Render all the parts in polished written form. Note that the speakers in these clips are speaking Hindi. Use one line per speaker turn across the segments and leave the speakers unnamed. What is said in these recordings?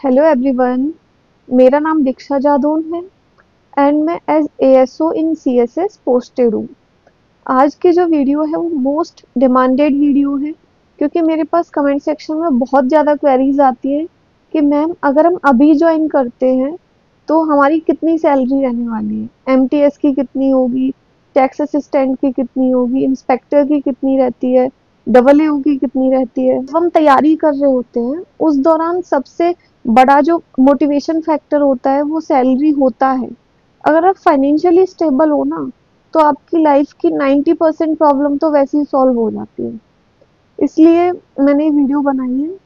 हेलो एवरीवन, मेरा नाम दीक्षा जादौन है एंड मैं एज एएसओ इन सीएसएस पोस्टेड हूँ। आज की जो वीडियो है वो मोस्ट डिमांडेड वीडियो है क्योंकि मेरे पास कमेंट सेक्शन में बहुत ज़्यादा क्वेरीज आती है कि मैम अगर हम अभी ज्वाइन करते हैं तो हमारी कितनी सैलरी रहने वाली है, एमटीएस की कितनी होगी, टैक्स असिस्टेंट की कितनी होगी, इंस्पेक्टर की कितनी रहती है, डबल एओ की कितनी रहती है। जब हम तैयारी कर रहे होते हैं उस दौरान सबसे बड़ा जो मोटिवेशन फैक्टर होता है वो सैलरी होता है। अगर आप फाइनेंशियली स्टेबल हो ना तो आपकी लाइफ की 90% प्रॉब्लम तो वैसे ही सॉल्व हो जाती है। इसलिए मैंने ये वीडियो बनाई है।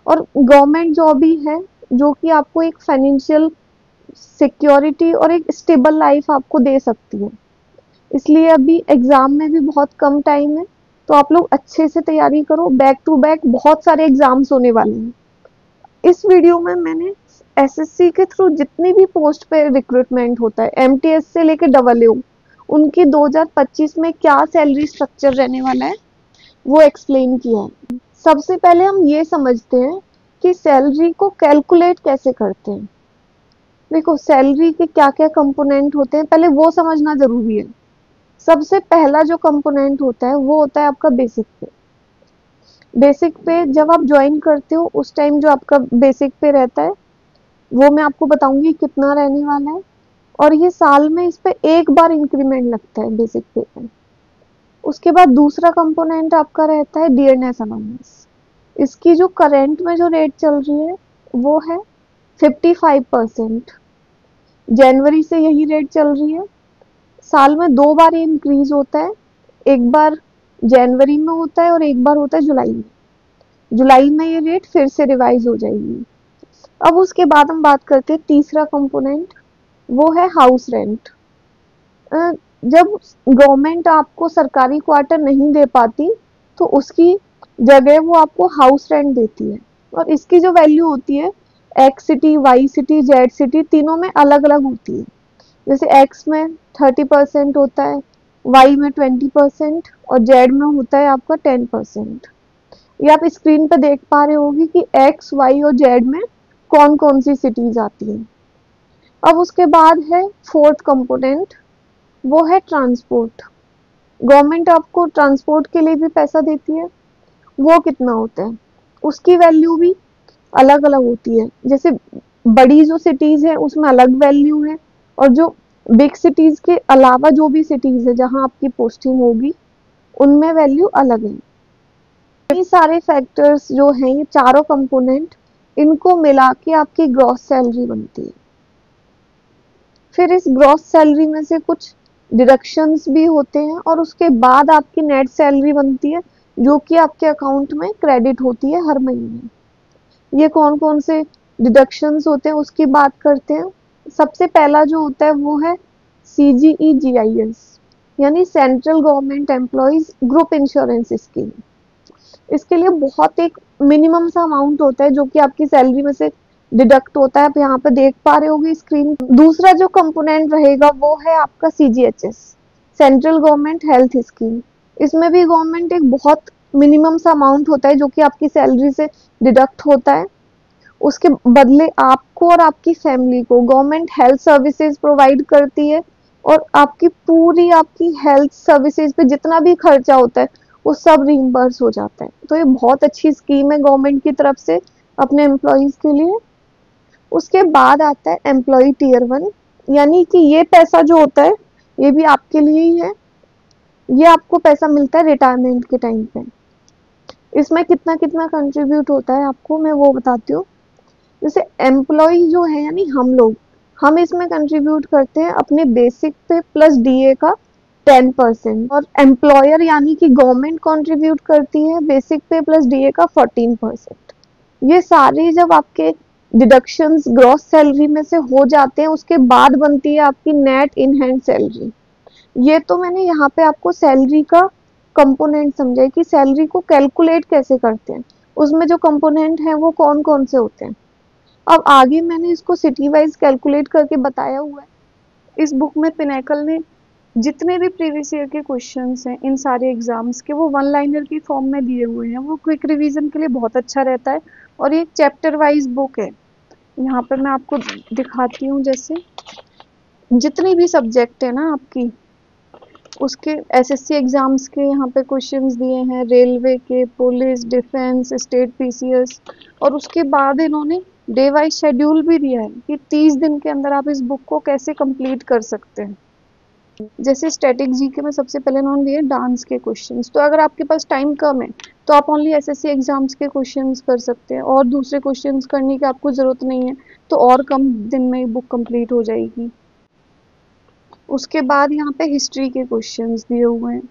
और गवर्नमेंट जॉब ही है जो कि आपको एक फाइनेंशियल सिक्योरिटी और एक स्टेबल लाइफ आपको दे सकती है। इसलिए अभी एग्जाम में भी बहुत कम टाइम है, तो आप लोग अच्छे से तैयारी करो। बैक टू बैक बहुत सारे एग्जाम्स होने वाले हैं। इस वीडियो में मैंने एसएससी के थ्रू जितनी भी पोस्ट पे रिक्रूटमेंट होता है, एमटीएस से लेके डबल एओ, उनकी 2025 में क्या सैलरी स्ट्रक्चर रहने वाला है वो एक्सप्लेन किया है। सबसे पहले हम ये समझते हैं कि सैलरी को कैलकुलेट कैसे करते हैं। देखो, सैलरी के क्या क्या कंपोनेंट होते हैं पहले वो समझना जरूरी है। सबसे पहला जो कंपोनेंट होता है वो होता है आपका बेसिक पे। बेसिक पे जब आप ज्वाइन करते हो उस टाइम जो आपका बेसिक पे रहता है वो मैं आपको बताऊंगी कितना रहने वाला है। और ये साल में इस पे एक बार इंक्रीमेंट लगता है बेसिक पे पे। उसके बाद दूसरा कंपोनेंट आपका रहता है डियरनेस अलाउंस। इसकी जो करंट में जो रेट चल रही है वो है 55%। जनवरी से यही रेट चल रही है। साल में दो बार ये इंक्रीज होता है, एक बार जनवरी में होता है और एक बार होता है जुलाई में। जुलाई में ये रेट फिर से रिवाइज हो जाएगी। अब उसके बाद हम बात करते हैं तीसरा कंपोनेंट, वो है हाउस रेंट। जब गवर्नमेंट आपको सरकारी क्वार्टर नहीं दे पाती तो उसकी जगह वो आपको हाउस रेंट देती है। और इसकी जो वैल्यू होती है X city, Y city, Z city तीनों में अलग अलग होती है। जैसे एक्स में 30% होता है, वाई में 20% और जेड में होता है आपका 10%। ये आप स्क्रीन पर देख पा रहे होगी कि एक्स, वाई और जेड में कौन कौन सी सिटीज आती हैं। अब उसके बाद है फोर्थ कंपोनेंट, वो है ट्रांसपोर्ट। गवर्नमेंट आपको ट्रांसपोर्ट के लिए भी पैसा देती है। वो कितना होता है उसकी वैल्यू भी अलग अलग होती है। जैसे बड़ी जो सिटीज है उसमें अलग वैल्यू है और जो बिग सिटीज के अलावा जो भी सिटीज है जहां आपकी पोस्टिंग होगी उनमें वैल्यू अलग है। कई सारे फैक्टर्स जो हैं, ये चारों कंपोनेंट, इनको मिला के आपकी ग्रॉस सैलरी बनती है। फिर इस ग्रॉस सैलरी में से कुछ डिडक्शंस भी होते हैं और उसके बाद आपकी नेट सैलरी बनती है जो कि आपके अकाउंट में क्रेडिट होती है हर महीने। ये कौन कौन से डिडक्शंस होते हैं उसकी बात करते हैं। सबसे पहला जो होता है वो है CGE-GIS, यानी central government employees group insurance scheme. इसके लिए बहुत एक मिनिमम सा अमाउंट होता है जो कि आपकी सैलरी में से डिडक्ट होता है। आप यहाँ पे देख पा रहे होगे स्क्रीन। दूसरा जो कंपोनेंट रहेगा वो है आपका CGHS, central government health scheme. इसमें भी गवर्नमेंट एक बहुत मिनिमम सा अमाउंट होता है जो कि आपकी सैलरी से डिडक्ट होता है। उसके बदले आपको और आपकी फैमिली को गवर्नमेंट हेल्थ सर्विसेज प्रोवाइड करती है और आपकी पूरी आपकी हेल्थ सर्विसेज पे जितना भी खर्चा होता है वो सब रिइम्बर्स हो जाता है। तो ये बहुत अच्छी स्कीम है गवर्नमेंट की तरफ से अपने एम्प्लॉयज के लिए। उसके बाद आता है एम्प्लॉय टीयर 1, यानी कि ये पैसा जो होता है ये भी आपके लिए ही है। ये आपको पैसा मिलता है रिटायरमेंट के टाइम पे। इसमें कितना कितना कंट्रीब्यूट होता है आपको मैं वो बताती हूँ। जैसे एम्प्लॉय जो है यानी हम लोग, हम इसमें कंट्रीब्यूट करते हैं अपने बेसिक पे प्लस डीए का 10%। और एम्प्लॉयर यानी कि गवर्नमेंट कंट्रीब्यूट करती है बेसिक पे प्लस डीए का 14%। ये सारे जब आपके डिडक्शंस ग्रॉस सैलरी में से हो जाते हैं उसके बाद बनती है आपकी नेट इन हैंड सैलरी। ये तो मैंने यहाँ पे आपको सैलरी का कंपोनेंट समझाया कि सैलरी को कैलकुलेट कैसे करते हैं, उसमें जो कंपोनेंट हैं वो कौन कौन से होते हैं। अब आगे मैंने इसको सिटी वाइज कैलकुलेट करके बताया हुआ है। इस बुक में पिनेकल ने जितने भी प्रीवियस ईयर के क्वेश्चंस हैं इन सारे एग्जाम्स के वो वन लाइनर की फॉर्म में दिए हुए हैं। वो क्विक रिवीजन के लिए बहुत अच्छा रहता है और ये एक चैप्टर वाइज बुक है। यहाँ पे मैं आपको दिखाती हूँ, जैसे जितनी भी सब्जेक्ट है ना आपकी, उसके एसएससी एग्जाम्स के यहाँ पे क्वेश्चंस दिए हैं, रेलवे के, पुलिस, डिफेंस, स्टेट पीसीएस, और उसके बाद इन्होंने डे वाइज शेड्यूल भी दिया है कि 30 दिन के अंदर आप इस बुक को कैसे कंप्लीट कर सकते हैं। जैसे स्टैटिक जीके में सबसे पहले इन्होंने दिए डांस के क्वेश्चंस, तो अगर आपके पास टाइम कम है तो आप ओनली एसएससी एग्जाम्स के क्वेश्चंस कर सकते हैं, और दूसरे क्वेश्चंस करने की आपको जरूरत नहीं है, तो और कम दिन में बुक कंप्लीट हो जाएगी। उसके बाद यहाँ पे हिस्ट्री के क्वेश्चंस दिए हुए हैं।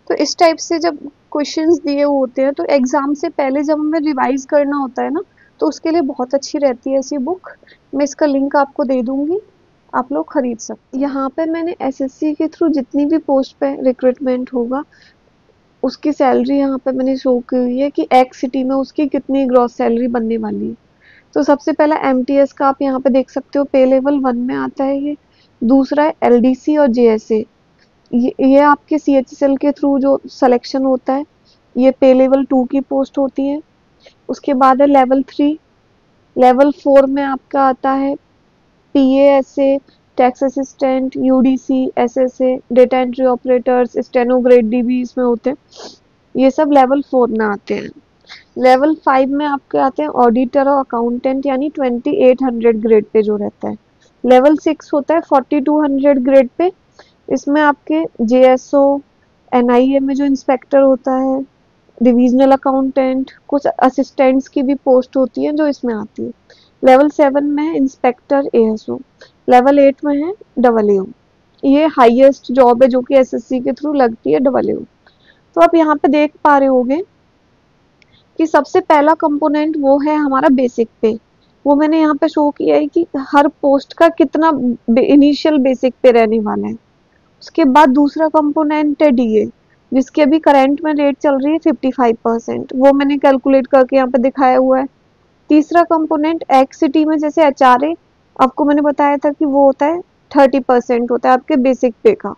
तो इस टाइप से जब क्वेश्चंस दिए होते हैं तो एग्जाम से पहले जब हमें रिवाइज करना होता है ना, तो उसके लिए बहुत अच्छी रहती है ऐसी बुक। मैं इसका लिंक आपको दे दूंगी, आप लोग खरीद सकते हैं। यहाँ पे मैंने एसएससी के थ्रू जितनी भी पोस्ट पे रिक्रूटमेंट होगा उसकी सैलरी यहाँ पे मैंने शो की हुई है कि एक्स सिटी में उसकी कितनी ग्रॉस सैलरी बनने वाली है। तो सबसे पहला एमटीएस का आप यहाँ पे देख सकते हो, पे लेवल 1 में आता है ये। दूसरा है एलडीसी और जेएसए, ये आपके सीएचएसएल के थ्रू जो सिलेक्शन होता है, ये पे लेवल 2 की पोस्ट होती है। उसके बाद है लेवल 3। लेवल 4 में आपका आता है PASA, tax assistant, UDC, SSA, data entry operators, steno grade डीबी इसमें होते हैं। ये सब लेवल 4 में आते हैं। लेवल 5 में आपके आते हैं ऑडिटर और अकाउंटेंट, यानी 2800 ग्रेड पे जो रहता है। लेवल 6 होता है 4200 ग्रेड पे, इसमें आपके जेएसओ, एनआईए में जो इंस्पेक्टर होता है, डिविजनल अकाउंटेंट, कुछ असिस्टेंट्स की भी पोस्ट होती है जो इसमें आती है। लेवल 7 में है इंस्पेक्टर एएसओ। लेवल 8 में है डबल एओ। ये हाईएस्ट जॉब है जो कि एसएससी के थ्रू लगती है, डबल एओ। तो आप यहाँ पे देख पा रहे होगे कि सबसे पहला कंपोनेंट वो है हमारा बेसिक पे। वो मैंने यहाँ पे शो किया है कि हर पोस्ट का कितना इनिशियल बेसिक पे रहने वाला है। उसके बाद दूसरा कंपोनेंट है डीए, जिसकी अभी करंट में रेट चल रही है 55%, वो मैंने कैलकुलेट करके यहाँ पे दिखाया हुआ है। तीसरा कंपोनेंट एक्स सिटी में जैसे एचआरए, आपको मैंने बताया था कि वो होता है 30% होता है आपके बेसिक पे का,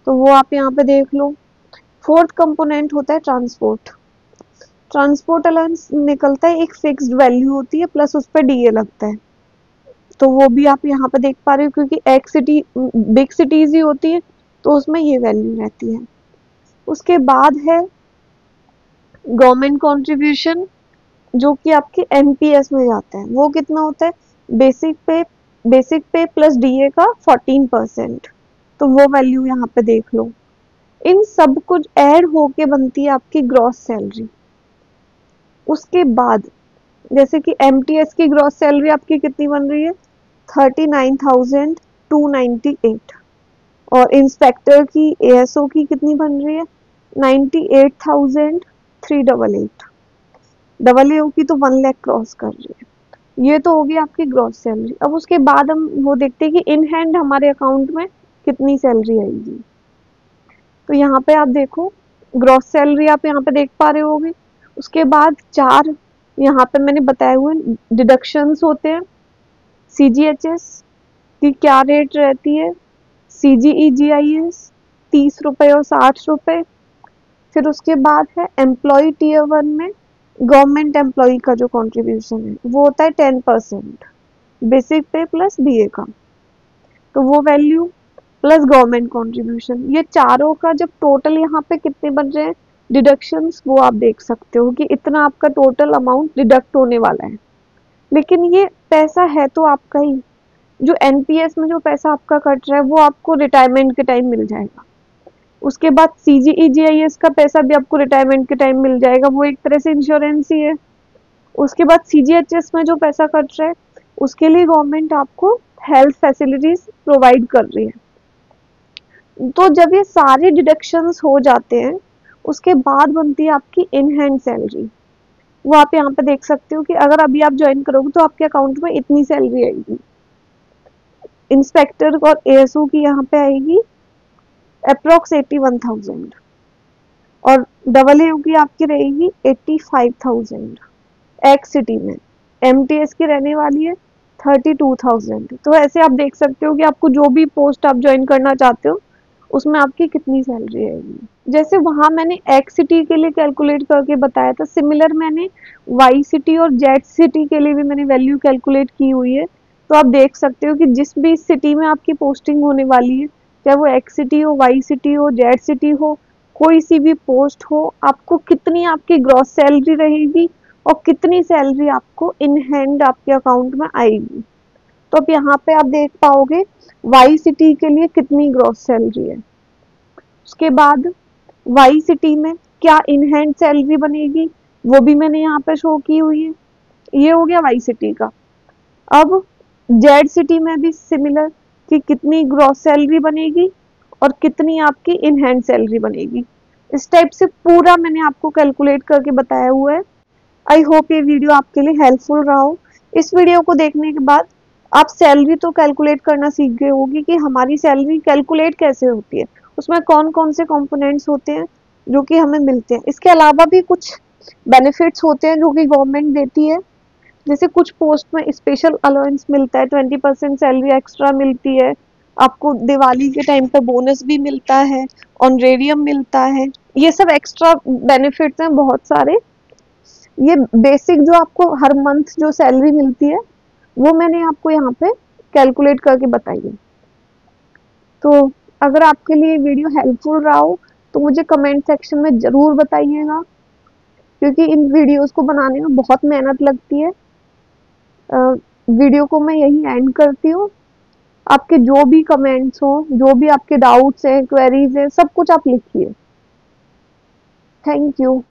तो वो आप यहाँ पे देख लो। फोर्थ कंपोनेंट होता है ट्रांसपोर्ट। ट्रांसपोर्ट अलाउंस निकलता है, एक फिक्स्ड वैल्यू होती है, प्लस उस पर डीए लगता है, तो वो भी आप यहाँ पे देख पा रहे हो, क्योंकि एक्स सिटी बिग सिटीज ही होती है तो उसमें ये वैल्यू रहती है। उसके बाद है गवर्नमेंट कंट्रीब्यूशन, जो कि आपके एनपीएस में जाता है। वो कितना होता है, बेसिक पे प्लस डीए का 14%, तो वो वैल्यू यहाँ पे देख लो। इन सब कुछ ऐड होके बनती है आपकी ग्रॉस सैलरी। उसके बाद जैसे कि एमटीएस की ग्रॉस सैलरी आपकी कितनी बन रही है, 39,298, और इंस्पेक्टर की एएसओ की कितनी बन रही है, 98,388। डबल एओ की तो 1 लाख क्रॉस कर रही है। ये तो होगी आपकी ग्रॉस सैलरी। अब उसके बाद हम वो देखते हैं कि इन हैंड हमारे अकाउंट में कितनी सैलरी आएगी। तो यहाँ पे आप देखो, ग्रॉस सैलरी आप यहाँ पे देख पा रहे होगे। उसके बाद 4 यहाँ पे मैंने बताए हुए डिडक्शंस होते हैं। सीजीएचएस की क्या रेट रहती है, सीजीईजीआईएस 30 रुपए और 60 रुपए। फिर उसके बाद है एम्प्लॉय टीयर 1 में गवर्नमेंट एम्प्लॉय का जो कंट्रीब्यूशन है वो होता है 10%, बेसिक पे प्लस डीए का, तो वो वैल्यू प्लस गवर्नमेंट कंट्रीब्यूशन, ये चारों का जब टोटल यहाँ पे कितने बन रहे हैं डिडक्शंस, वो आप देख सकते हो कि इतना आपका टोटल अमाउंट डिडक्ट होने वाला है। लेकिन ये पैसा है तो आपका ही, जो एनपीएस में जो पैसा आपका कट रहा है वो आपको रिटायरमेंट के टाइम मिल जाएगा। उसके बाद सीजीईजीआईएस का पैसा भी आपको रिटायरमेंट के टाइम मिल जाएगा, वो एक तरह से इंश्योरेंस ही है। उसके बाद सीजीएचएस में जो पैसा कट रहा है उसके लिए गवर्नमेंट आपको हेल्थ फैसिलिटीज प्रोवाइड कर रही है। तो जब ये सारे डिडक्शंस हो जाते हैं उसके बाद बनती है आपकी इन हैंड सैलरी। वो आप यहाँ पे देख सकते हो कि अगर अभी आप ज्वाइन करोगे तो आपके अकाउंट में इतनी सैलरी आएगी। इंस्पेक्टर और एएसओ की यहाँ पे आएगी अप्रोक्स 81,000, और डबल एओ की आपकी रहेगी 85,000 एक्स सिटी में। एमटीएस की रहने वाली है 32,000। तो ऐसे आप देख सकते हो कि आपको जो भी पोस्ट आप ज्वाइन करना चाहते हो उसमें आपकी कितनी सैलरी आएगी। जैसे वहां मैंने एक्स सिटी के लिए कैलकुलेट करके बताया था, सिमिलर मैंने वाई सिटी और जेड सिटी के लिए भी मैंने वैल्यू कैलकुलेट की हुई है। तो आप देख सकते हो कि जिस भी सिटी में आपकी पोस्टिंग होने वाली है, चाहे वो एक्स सिटी हो, वाई सिटी हो, जेड सिटी हो, कोई सी भी पोस्ट हो, आपको कितनी आपकी ग्रॉस सैलरी रहेगी और कितनी सैलरी आपको इन हैंड आपके अकाउंट में आएगी। तो अब यहाँ पे आप देख पाओगे वाई सिटी के लिए कितनी ग्रॉस सैलरी है। उसके बाद वाई सिटी में क्या इन हैंड सैलरी बनेगी, वो भी मैंने यहाँ पे शो की हुई है। ये हो गया वाई सिटी का। अब जेड सिटी में भी सिमिलर कि कितनी ग्रॉस सैलरी बनेगी और कितनी आपकी इन हैंड सैलरी बनेगी। इस टाइप से पूरा मैंने आपको कैलकुलेट करके बताया हुआ है। आई होप ये वीडियो आपके लिए हेल्पफुल रहा हो। इस वीडियो को देखने के बाद आप सैलरी तो कैलकुलेट करना सीख गए होगी कि हमारी सैलरी कैलकुलेट कैसे होती है, उसमें कौन कौन से कंपोनेंट्स होते हैं जो कि हमें मिलते हैं। इसके अलावा भी कुछ बेनिफिट्स होते हैं जो कि गवर्नमेंट देती है। जैसे कुछ पोस्ट में स्पेशल अलाउंस मिलता है, 20% सैलरी एक्स्ट्रा मिलती है, आपको दिवाली के टाइम पे बोनस भी मिलता है, ऑनरेरियम मिलता है। ये सब एक्स्ट्रा बेनिफिट्स हैं बहुत सारे। ये बेसिक जो आपको हर मंथ जो सैलरी मिलती है वो मैंने आपको यहाँ पे कैलकुलेट करके बताई है। तो अगर आपके लिए वीडियो हेल्पफुल रहा हो तो मुझे कमेंट सेक्शन में ज़रूर बताइएगा, क्योंकि इन वीडियोस को बनाने में बहुत मेहनत लगती है। वीडियो को मैं यही एंड करती हूँ। आपके जो भी कमेंट्स हो, जो भी आपके डाउट्स हैं, क्वेरीज हैं, सब कुछ आप लिखिए। Thank you.